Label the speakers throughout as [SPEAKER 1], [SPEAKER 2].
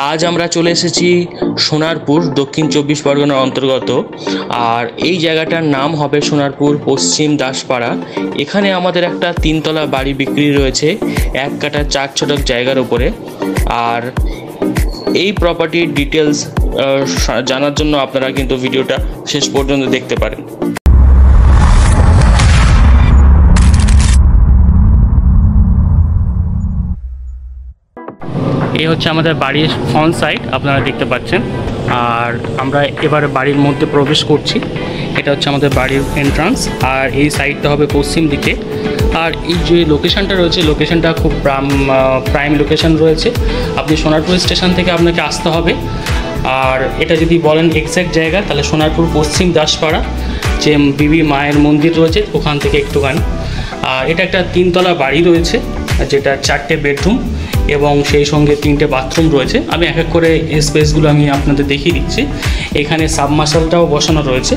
[SPEAKER 1] আজ আমরা চলে এসেছি সোনারপুর, দক্ষিণ চব্বিশ পরগনার অন্তর্গত। আর এই জায়গাটার নাম হবে সোনারপুর পশ্চিম দাসপাড়া। এখানে আমাদের একটা 3তলা বাড়ি বিক্রি রয়েছে 1 কাঠা 4 ছটাক জায়গার উপরে। আর এই প্রপার্টির ডিটেলস জানার জন্য আপনারা কিন্তু ভিডিওটা শেষ পর্যন্ত দেখতে পারেন। এই হচ্ছে আমাদের বাড়ির ফ্রন্ট সাইড, আপনারা দেখতে পাচ্ছেন। আর আমরা এবারে বাড়ির মধ্যে প্রবেশ করছি। এটা হচ্ছে আমাদের বাড়ির এন্ট্রান্স, আর এই সাইডটা হবে পশ্চিম দিকে। আর এই যে লোকেশানটা রয়েছে, লোকেশানটা খুব প্রাইম লোকেশান রয়েছে। আপনি সোনারপুর স্টেশন থেকে আপনাকে আসতে হবে। আর এটা যদি বলেন এক্স্যাক্ট জায়গা, তাহলে সোনারপুর পশ্চিম দাসপাড়া, যে বিবি মায়ের মন্দির রয়েছে ওখান থেকে একটুখানি। আর এটা একটা 3তলা বাড়ি রয়েছে, যেটা 4টে বেডরুম এবং সেই সঙ্গে 3টে বাথরুম রয়েছে। আমি এক এক করে এই স্পেসগুলো আমি আপনাদের দেখিয়ে দিচ্ছি। এখানে সাবমার্শালটাও বসানো রয়েছে।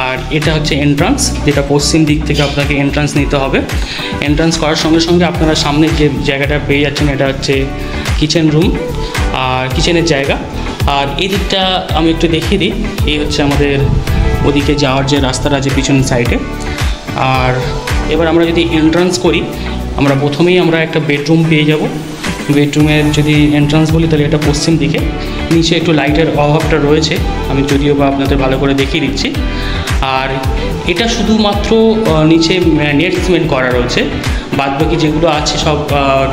[SPEAKER 1] আর এটা হচ্ছে এন্ট্রান্স, যেটা পশ্চিম দিক থেকে আপনাকে এন্ট্রান্স নিতে হবে। এন্ট্রান্স করার সঙ্গে সঙ্গে আপনারা সামনে যে জায়গাটা পেয়ে যাচ্ছেন, এটা হচ্ছে কিচেন রুম আর কিচেনের জায়গা। আর এই দিকটা আমি একটু দেখিয়ে দিই। এই হচ্ছে আমাদের ওদিকে যাওয়ার যে রাস্তাটা আছে পিছনের সাইডে। আর এবার আমরা যদি এন্ট্রান্স করি, আমরা প্রথমেই একটা বেডরুম পেয়ে যাব। বেডরুমের যদি এন্ট্রান্স বলি, তাহলে এটা পশ্চিম দিকে। নিচে একটু লাইটের অভাবটা রয়েছে, আমি যদিও বা আপনাদের ভালো করে দেখিয়ে দিচ্ছি। আর এটা শুধুমাত্র নিচে নেট সিমেন্ট করা রয়েছে, বাদবাকি যেগুলো আছে সব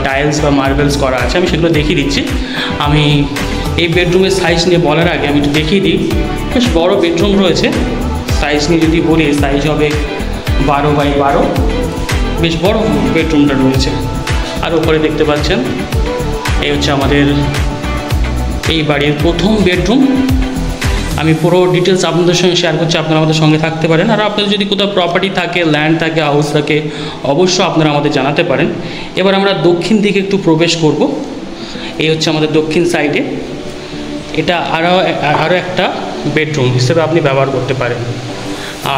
[SPEAKER 1] টাইলস বা মার্বেলস করা আছে। আমি সেগুলো দেখিয়ে দিচ্ছি। আমি এই বেডরুমের সাইজ নিয়ে বলার আগে আমি একটু দেখিয়ে দিই। বেশ বড় বেডরুম রয়েছে। সাইজ নিয়ে যদি বলি, সাইজ হবে 12x12। বেশ বড় বেডরুমটা রয়েছে। আর উপরে দেখতে পাচ্ছেন, এই হচ্ছে আমাদের এই বাড়ির প্রথম বেডরুম। আমি পুরো ডিটেলস আপনাদের সঙ্গে শেয়ার করছি, আপনারা আমাদের সঙ্গে থাকতে পারেন। আর আপনাদের যদি কোথাও প্রপার্টি থাকে, ল্যান্ড থাকে, হাউস থাকে, অবশ্যই আপনারা আমাদের জানাতে পারেন। এবার আমরা দক্ষিণ দিকে একটু প্রবেশ করব। এই হচ্ছে আমাদের দক্ষিণ সাইডে। এটা আরও একটা বেডরুম হিসেবে আপনি ব্যবহার করতে পারেন।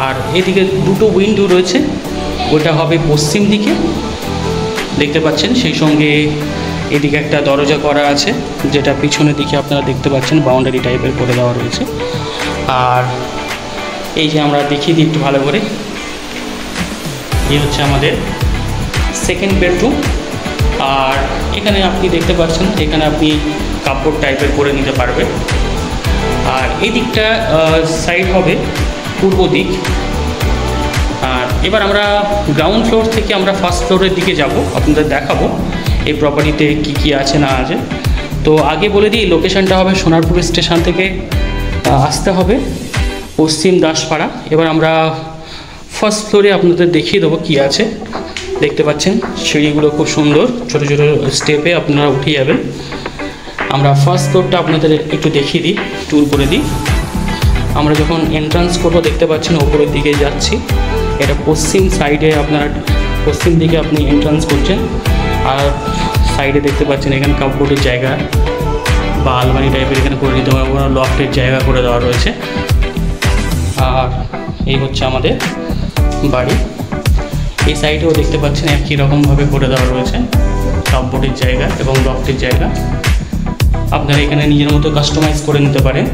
[SPEAKER 1] আর এদিকে 2টো উইন্ডো রয়েছে, ওটা হবে পশ্চিম দিকে, দেখতে পাচ্ছেন। সেই সঙ্গে এদিকে একটা দরজা করা আছে, যেটা পিছনের দিকে আপনারা দেখতে পাচ্ছেন বাউন্ডারি টাইপের করে দেওয়া রয়েছে। আর এই যে আমরা দেখিয়ে দিই একটু ভালো করে, এই হচ্ছে আমাদের সেকেন্ড বেডরুম। আর এখানে আপনি দেখতে পাচ্ছেন, এখানে আপনি কাপড় টাইপের করে নিতে পারবেন। আর এই দিকটা সাইড হবে পূর্ব দিক। আর এবার আমরা গ্রাউন্ড ফ্লোর থেকে আমরা ফার্স্ট ফ্লোরের দিকে যাব, আপনাদের দেখাবো এই প্রপার্টিতে কি কি আছে না আছে। তো আগে বলে দিই, লোকেশানটা হবে সোনারপুর স্টেশন থেকে আসতে হবে পশ্চিম দাসপাড়া। এবার আমরা ফার্স্ট ফ্লোরে আপনাদের দেখিয়ে দেবো কি আছে। দেখতে পাচ্ছেন সিঁড়িগুলো খুব সুন্দর, ছোটো ছোটো স্টেপে আপনারা উঠে যাবেন। আমরা ফার্স্ট ফ্লোরটা আপনাদের একটু দেখিয়ে দিই, ট্যুর করে দিই। আমরা যখন এন্ট্রান্স করবো, দেখতে পাচ্ছেন ওপরের দিকে যাচ্ছি। এটা পশ্চিম সাইডে, আপনারা পশ্চিম দিকে আপনি এন্ট্রান্স করছেন। আর সাইডে দেখতে পাচ্ছেন এখানে কাপড়ের জায়গা বা আলমারি টাইপের এখানে করে দিতে হবে, লফটের জায়গা করে দেওয়া রয়েছে। আর এই হচ্ছে আমাদের বাড়ি। এই সাইডেও দেখতে পাচ্ছেন একই রকমভাবে করে দেওয়া রয়েছে, কাপড়ের জায়গা এবং লফটের জায়গা। আপনারা এখানে নিজের মতো কাস্টমাইজ করে নিতে পারেন।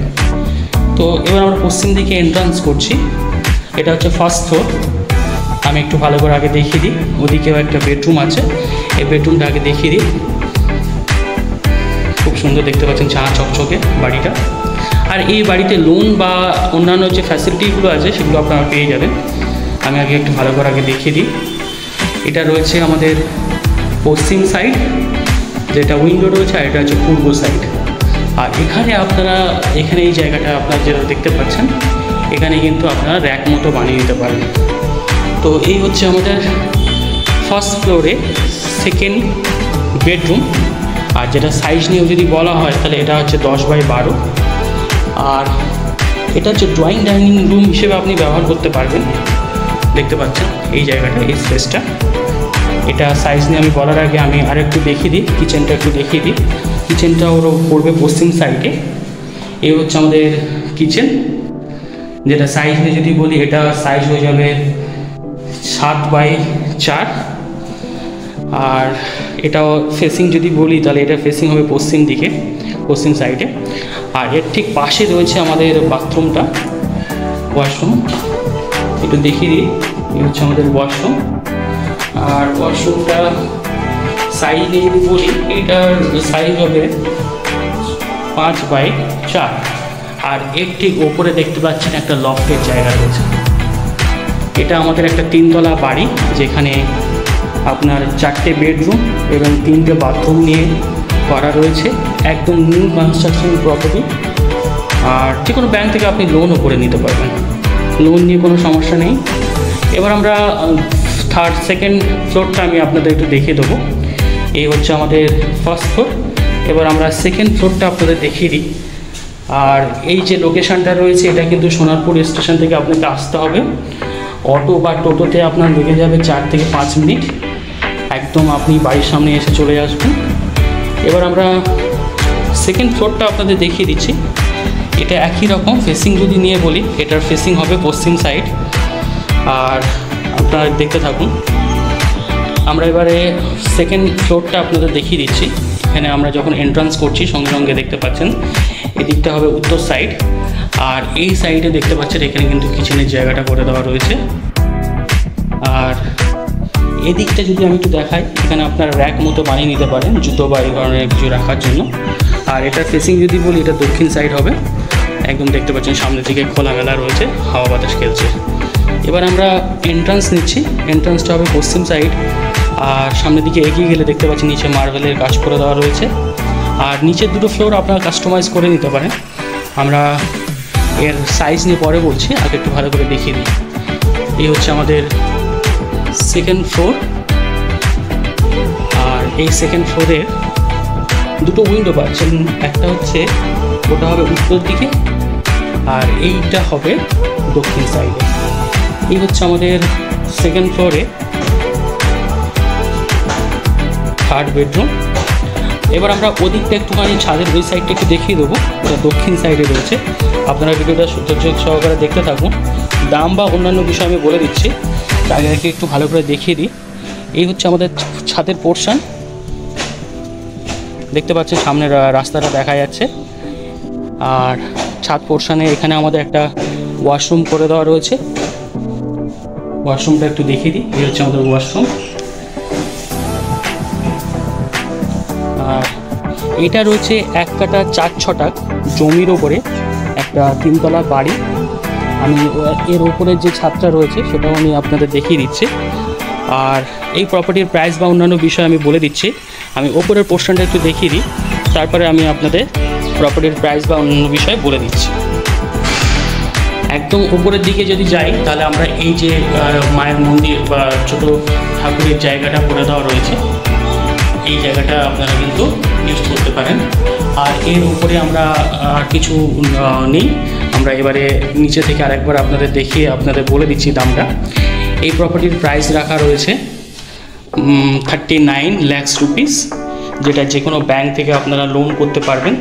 [SPEAKER 1] তো এবার আমরা পশ্চিম দিকে এন্ট্রান্স করছি। এটা হচ্ছে ফার্স্ট ফ্লোর। আমি একটু ভালো করে আগে দেখিয়ে দিই। ওদিকেও একটা বেডরুম আছে, এই বেডরুমটা আগে দেখিয়ে দিই। খুব সুন্দর দেখতে পাচ্ছেন, চা চকচকে বাড়িটা। আর এই বাড়িতে লোন বা অন্যান্য যে ফ্যাসিলিটিগুলো আছে সেগুলো আপনারা পেয়ে যাবেন। আমি আগে একটু ভালো করে আগে দেখিয়ে দিই। এটা রয়েছে আমাদের পশ্চিম সাইড, যেটা উইন্ডো রয়েছে, আর এটা হচ্ছে পূর্ব সাইড। আর এখানে আপনারা এই জায়গাটা আপনারা যেটা দেখতে পাচ্ছেন, এখানে কিন্তু আপনারা র্যাক মতো বানিয়ে নিতে পারেন। তো এই হচ্ছে আমাদের ফার্স্ট ফ্লোরে সেকেন্ড বেডরুম। আর যেটা সাইজ নিয়ে যদি বলা হয়, তাহলে এটা হচ্ছে 10x12। আর এটা হচ্ছে ড্রয়িং ডাইনিং রুম হিসেবে আপনি ব্যবহার করতে পারবেন। দেখতে পাচ্ছেন এই জায়গাটা, এই স্পেসটা। এটা সাইজ নিয়ে আমি বলার আগে আমি আরেকটু দেখিয়ে দিই, কিচেনটা একটু দেখিয়ে দিই। কিচেনটা ওর পড়বে পশ্চিম সাইডে। এই হচ্ছে আমাদের কিচেন, যেটা সাইজ নিয়ে যদি বলি, এটা সাইজ হয়ে যাবে 7x4। আর এটাও ফেসিং যদি বলি, তাহলে এটা ফেসিং হবে পশ্চিম দিকে। পশ্চিম সাইডে। আর এর ঠিক পাশে রয়েছে আমাদের বাথরুমটা, ওয়াশরুম। একটু দেখিয়ে দিই, এই হচ্ছে আমাদের ওয়াশরুম। আর ওয়াশরুমটা সাইজে যদি বলি, এটার সাইজ হবে 5x4। আর এর ঠিক ওপরে দেখতে পাচ্ছেন একটা লফটের জায়গা রয়েছে। এটা আমাদের একটা 3তলা বাড়ি, যেখানে আপনার 4টে বেডরুম এবং 3টে বাথরুম নিয়ে করা রয়েছে। একদম নিউ কনস্ট্রাকশন প্রপার্টি। আর যে কোনো ব্যাংক থেকে আপনি লোনও করে নিতে পারবেন, লোন নিয়ে কোনো সমস্যা নেই। এবার আমরা সেকেন্ড ফ্লোরটা আমি আপনাদের একটু দেখিয়ে দেবো। এই হচ্ছে আমাদের ফার্স্ট ফ্লোর। এবার আমরা সেকেন্ড ফ্লোরটা আপনাদের দেখিয়ে দিই। আর এই যে লোকেশানটা রয়েছে, এটা কিন্তু সোনারপুর স্টেশন থেকে আপনাকে আসতে হবে। অটো বা টোটোতে আপনার লেগে যাবে 4 থেকে 5 মিনিট। একদম আপনি বাড়ির সামনে এসে চলে আসবেন। এবার আমরা সেকেন্ড ফ্লোরটা আপনাদের দেখিয়ে দিচ্ছি। এটা একই রকম ফেসিং যদি নিয়ে বলি, এটার ফেসিং হবে পশ্চিম সাইড। আর আপনারা দেখতে থাকুন। আমরা এবারে সেকেন্ড ফ্লোরটা আপনাদের দেখিয়ে দিচ্ছি। এখানে আমরা যখন এন্ট্রান্স করছি, সঙ্গে সঙ্গে দেখতে পাচ্ছেন এদিকটা হবে উত্তর সাইড। আর এই সাইডে দেখতে পাচ্ছেন এখানে কিন্তু কিচেনের জায়গাটা করে দেওয়া রয়েছে। আর এদিকটা যদি আমি একটু দেখাই, এখানে আপনারা র্যাক মতো বানিয়ে নিতে পারেন জুতো বা এই ধরনের কিছু রাখার জন্য। আর এটার ফেসিং যদি বলি, এটা দক্ষিণ সাইড হবে। একদম দেখতে পাচ্ছেন সামনের দিকে খোলামেলা রয়েছে, হাওয়া বাতাস খেলছে। এবার আমরা এন্ট্রান্স নিচ্ছি। এন্ট্রান্সটা হবে পশ্চিম সাইড। আর সামনের দিকে এগিয়ে গেলে দেখতে পাচ্ছেন নিচে মার্বেলের কাজ করে দেওয়া রয়েছে। আর নিচের দুটো ফ্লোর আপনারা কাস্টমাইজ করে নিতে পারেন। আমরা এর সাইজ নিয়ে পরে বলছি, আগে একটু ভালো করে দেখিয়ে দিই। এই হচ্ছে আমাদের সেকেন্ড ফ্লোর। আর এই সেকেন্ড ফ্লোরের দুটো উইন্ডো পাচ্ছেন। একটা হচ্ছে ওটা হবে উত্তর দিকে, আর এইটা হবে দক্ষিণ সাইডে। এই হচ্ছে আমাদের সেকেন্ড ফ্লোরে থার্ড বেডরুম। এবার আমরা ওদিকটা একটুখানি ছাদের ওই সাইডটা একটু দেখিয়ে দেবো। ওটা দক্ষিণ সাইডে রয়েছে। আপনারা ভিডিওটা ধৈর্য সহকারে দেখতে থাকুন। দাম বা অন্যান্য বিষয় আমি বলে দিচ্ছি, আগে আগে একটু ভালো করে দেখিয়ে দিই। এই হচ্ছে আমাদের ছাদের পোর্শন। দেখতে পাচ্ছেন সামনের রাস্তাটা দেখা যাচ্ছে। আর ছাদ পোর্শনে এখানে আমাদের একটা ওয়াশরুম করে দেওয়া রয়েছে। ওয়াশরুমটা একটু দেখিয়ে দিই। এই হচ্ছে আমাদের ওয়াশরুম। আর এটা রয়েছে 1 কাঠা 4 ছটাক জমির ওপরে একটা 3তলা বাড়ি। আমি এর ওপরে যে ছাদটা রয়েছে সেটাও আমি আপনাদের দেখিয়ে দিচ্ছি। আর এই প্রপার্টির প্রাইস বা অন্যান্য বিষয় আমি বলে দিচ্ছি। আমি ওপরের পোর্শনটা একটু দেখিয়ে দিই, তারপরে আমি আপনাদের প্রপার্টির প্রাইস বা অন্যান্য বিষয় বলে দিচ্ছি। একদম উপরের দিকে যদি যাই, তাহলে আমরা এই যে মায়ের মন্দির বা ছোটো ঠাকুরের জায়গাটা করে দেওয়া রয়েছে, এই জায়গাটা আপনারা কিন্তু ইউজ করতে পারেন। আর এর উপরে আমরা কিছু নেই। আমরা এবারে নিচে থেকে আরেকবার আপনাদের দেখিয়ে আপনাদের বলে দিচ্ছি দামটা। এই প্রপার্টির প্রাইস রাখা রয়েছে 39 লাখ রুপিস, যেটা যে কোনো ব্যাংক থেকে আপনারা লোন করতে পারবেন।